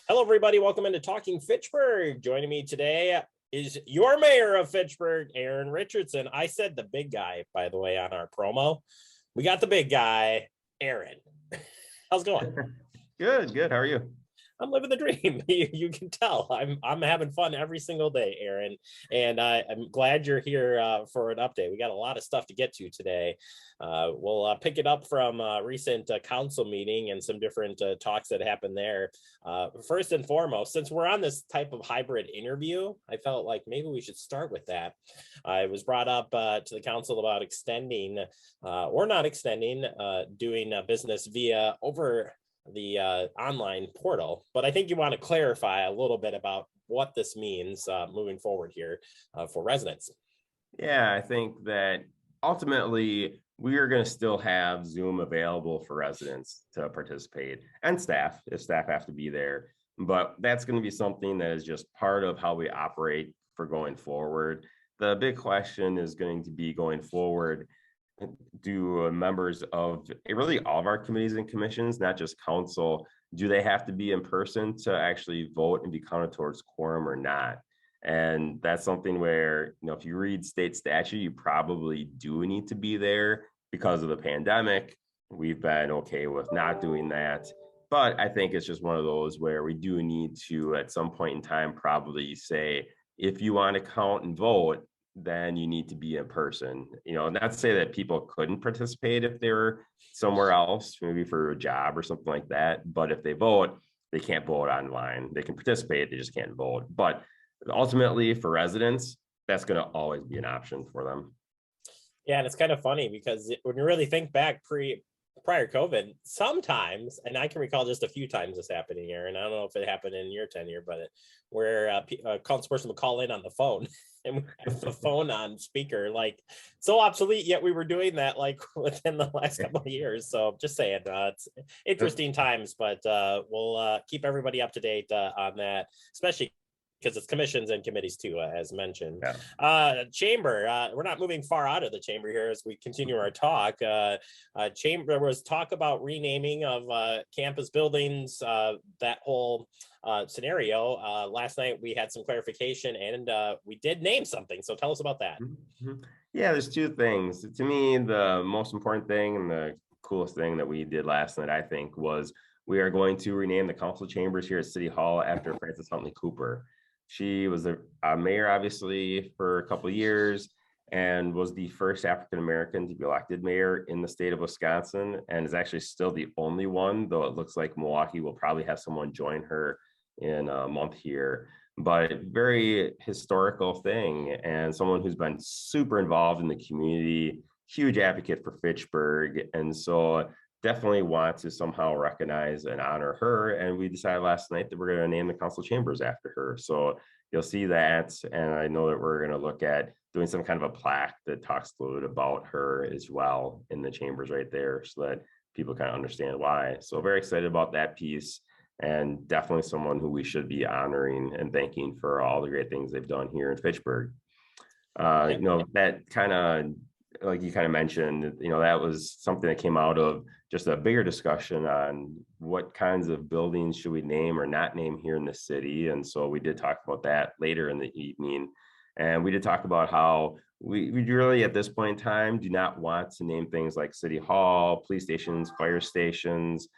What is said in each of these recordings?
Hello, everybody. Welcome into Talking Fitchburg. Joining me today is your mayor of Fitchburg, Aaron Richardson. I said the big guy, by the way, on our promo. We got the big guy, Aaron. How's it going? Good. How are you? I'm living the dream. You can tell I'm having fun every single day, Aaron, and I'm glad you're here for an update. We got a lot of stuff to get to today. We'll pick it up from recent council meeting and some different talks that happened there. First and foremost, since we're on this type of hybrid interview, I felt like maybe we should start with that. It was brought up to the council about extending or not extending doing business via over the online portal, but I think you want to clarify a little bit about what this means moving forward here for residents. Yeah, I think that ultimately we are going to still have Zoom available for residents to participate and staff if staff have to be there. But that's going to be something that is just part of how we operate for going forward. The big question is going to be going forward. Do members of really all of our committees and commissions, not just council, do they have to be in person to actually vote and be counted towards quorum or not? And that's something where, if you read state statute, you probably do need to be there because of the pandemic. We've been okay with not doing that. But I think it's just one of those where we do need to, at some point in time, probably say, if you want to count and vote, then you need to be in person. Not to say that people couldn't participate if they were somewhere else, maybe for a job or something like that. But if they vote, they can't vote online. They can participate, they just can't vote. But ultimately, for residents, that's going to always be an option for them. Yeah, and it's kind of funny because when you really think back prior COVID, sometimes, and I can recall just a few times this happening here, and I don't know if it happened in your tenure, but where a councilperson would call in on the phone and we have the phone on speaker, like so obsolete, yet we were doing that like within the last couple of years. So just saying, it's interesting times, but we'll keep everybody up to date on that, especially because it's commissions and committees too, as mentioned. Yeah. Chamber, we're not moving far out of the chamber here as we continue our talk. Chamber, there was talk about renaming of campus buildings, that whole scenario. Last night we had some clarification and we did name something. So tell us about that. Mm-hmm. Yeah, there's two things. To me, the most important thing and the coolest thing that we did last night, I think, was we are going to rename the council chambers here at City Hall after Frances Huntley Cooper. She was a mayor, obviously, for a couple of years and was the first African-American to be elected mayor in the state of Wisconsin, and is actually still the only one, though it looks like Milwaukee will probably have someone join her in a month here. But very historical thing, and someone who's been super involved in the community, huge advocate for Fitchburg. And so definitely want to somehow recognize and honor her. And we decided last night that we're going to name the council chambers after her. So you'll see that. And I know that we're going to look at doing some kind of a plaque that talks a little bit about her as well in the chambers right there, so that people kind of understand why. So very excited about that piece, and definitely someone who we should be honoring and thanking for all the great things they've done here in Fitchburg. That kind of, like you kind of mentioned, that was something that came out of just a bigger discussion on what kinds of buildings should we name or not name here in the city. And so we did talk about that later in the evening. And we did talk about how we really, at this point in time, do not want to name things like City Hall, police stations, fire stations.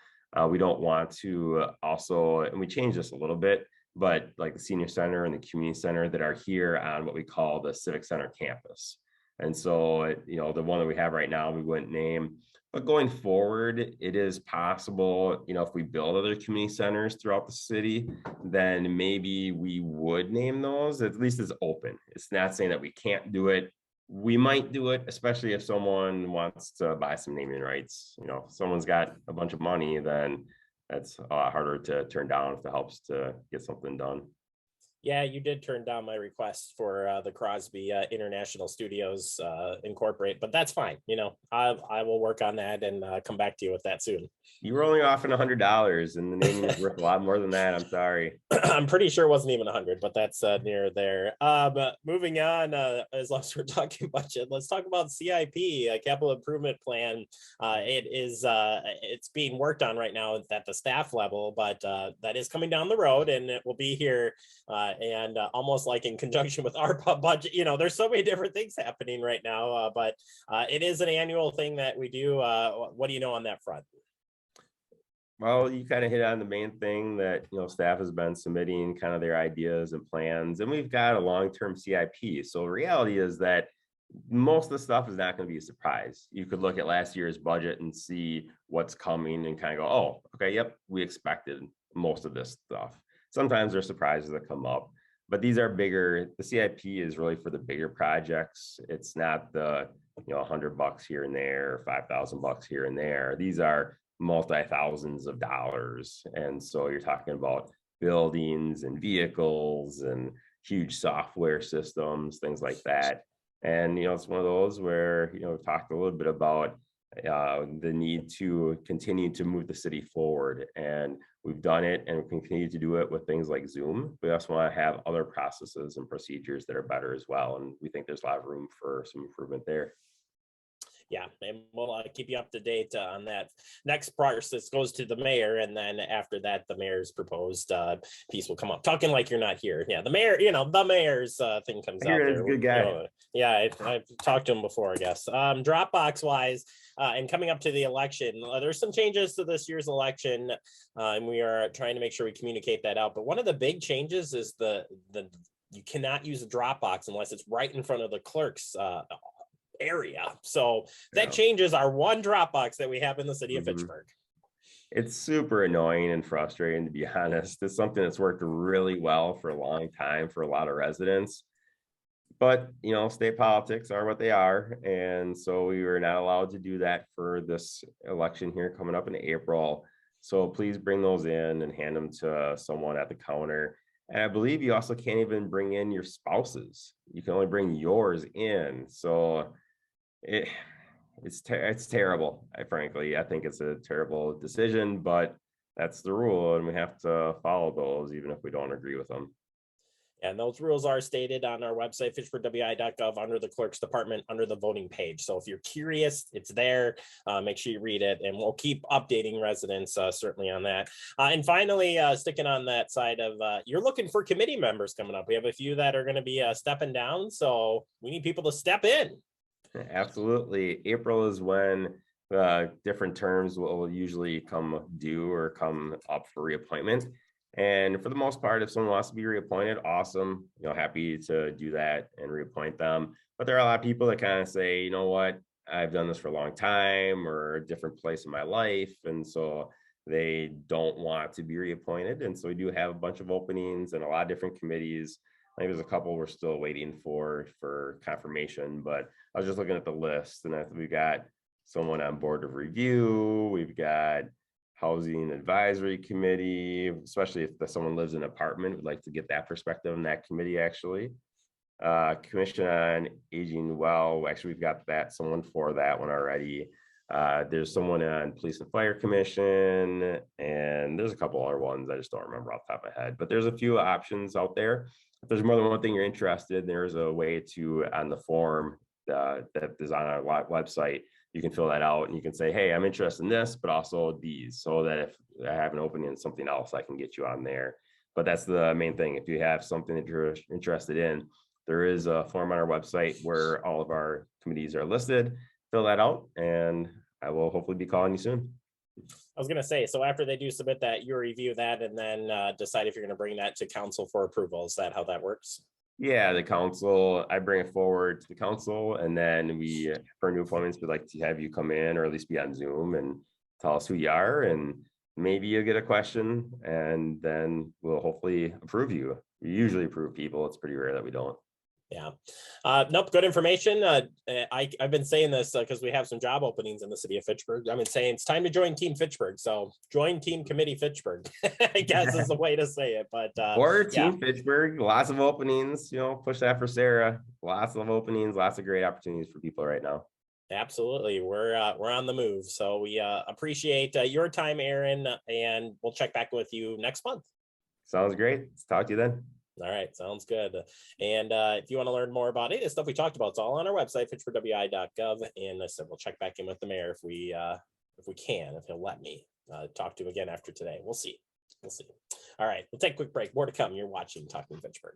We don't want to also, and we changed this a little bit, but like the senior center and the community center that are here on what we call the Civic Center campus. And so, the one that we have right now, we wouldn't name. But going forward, it is possible, if we build other community centers throughout the city, then maybe we would name those. At least it's open. It's not saying that we can't do it. We might do it, especially if someone wants to buy some naming rights. If someone's got a bunch of money, then that's a lot harder to turn down if it helps to get something done. Yeah, you did turn down my request for the Crosby International Studios Incorporate, but that's fine. I will work on that and come back to you with that soon. You were only offering $100, and the naming is worth a lot more than that. I'm sorry. I'm pretty sure it wasn't even 100, but that's near there. Moving on, as long as we're talking budget, let's talk about CIP, Capital Improvement Plan. It's being worked on right now at the staff level, but that is coming down the road, and it will be here. And almost like in conjunction with our budget, there's so many different things happening right now, but it is an annual thing that we do. What do you know on that front? Well, you kind of hit on the main thing that, staff has been submitting kind of their ideas and plans, and we've got a long-term CIP. So the reality is that most of the stuff is not going to be a surprise. You could look at last year's budget and see what's coming and kind of go, oh, okay, yep, we expected most of this stuff. Sometimes there's surprises that come up, but these are bigger. The CIP is really for the bigger projects. It's not the, $100 here and there, or $5,000 here and there. These are multi-thousands of dollars. And so you're talking about buildings and vehicles and huge software systems, things like that. And, it's one of those where, we've talked a little bit about the need to continue to move the city forward. And we've done it, and we continue to do it with things like Zoom. We also want to have other processes and procedures that are better as well. And we think there's a lot of room for some improvement there. Yeah, and we'll keep you up to date on that. Next process goes to the mayor, and then after that, the mayor's proposed piece will come up. Talking like you're not here. Yeah, the mayor, the mayor's thing comes out there. Good guy. Yeah, I've talked to him before, I guess. Dropbox wise, and coming up to the election, there's some changes to this year's election, and we are trying to make sure we communicate that out. But one of the big changes is the you cannot use a Dropbox unless it's right in front of the clerk's area. So that changes our one Dropbox that we have in the city of Fitchburg. It's super annoying and frustrating, to be honest. It's something that's worked really well for a long time for a lot of residents. But, state politics are what they are. And so we were not allowed to do that for this election here coming up in April. So please bring those in and hand them to someone at the counter. And I believe you also can't even bring in your spouses. You can only bring yours in. So it's terrible. Frankly, I think it's a terrible decision, but that's the rule, and we have to follow those even if we don't agree with them. And those rules are stated on our website, fitchburgwi.gov, under the clerk's department, under the voting page. So if you're curious, it's there. Make sure you read it, and we'll keep updating residents certainly on that. And finally, sticking on that side of, you're looking for committee members coming up. We have a few that are going to be stepping down, so we need people to step in. Absolutely. April is when different terms will usually come due or come up for reappointment. And for the most part, if someone wants to be reappointed, awesome, happy to do that and reappoint them. But there are a lot of people that kind of say, you know what, I've done this for a long time or a different place in my life. And so they don't want to be reappointed. And so we do have a bunch of openings and a lot of different committees. I think there's a couple we're still waiting for confirmation, but I was just looking at the list, and we've got someone on board of review. We've got housing advisory committee, especially if someone lives in an apartment. We'd like to get that perspective in that committee, actually. Commission on Aging. Well, actually, we've got someone for that one already. There's someone on Police and Fire Commission, and there's a couple other ones I just don't remember off the top of my head. But there's a few options out there. If there's more than one thing you're interested in, there's a way to, on the form that is on our website, you can fill that out and you can say, hey, I'm interested in this, but also these, so that if I have an opening in something else, I can get you on there. But that's the main thing. If you have something that you're interested in, there is a form on our website where all of our committees are listed. Fill that out, and I will hopefully be calling you soon. I was going to say, so after they do submit that, you review that and then decide if you're going to bring that to council for approval. Is that how that works? Yeah, the council, I bring it forward to the council, and then we, for new appointments, we'd like to have you come in or at least be on Zoom and tell us who you are, and maybe you'll get a question, and then we'll hopefully approve you. We usually approve people. It's pretty rare that we don't. Yeah. Nope. Good information. I've been saying this because we have some job openings in the city of Fitchburg. I've been saying it's time to join Team Fitchburg. So join Team Committee Fitchburg, I guess is the way to say it. But Or yeah, Team Fitchburg, lots of openings, push that for Sarah. Lots of openings, lots of great opportunities for people right now. absolutely. We're on the move. So we appreciate your time, Aaron, and we'll check back with you next month. Sounds great. Let's talk to you then. All right, sounds good. And if you want to learn more about any of the stuff we talked about, it's all on our website, fitchburgwi.gov. And I said we'll check back in with the mayor if we can, if he'll let me talk to him again after today. We'll see. We'll see. All right, we'll take a quick break. More to come. You're watching Talking Fitchburg.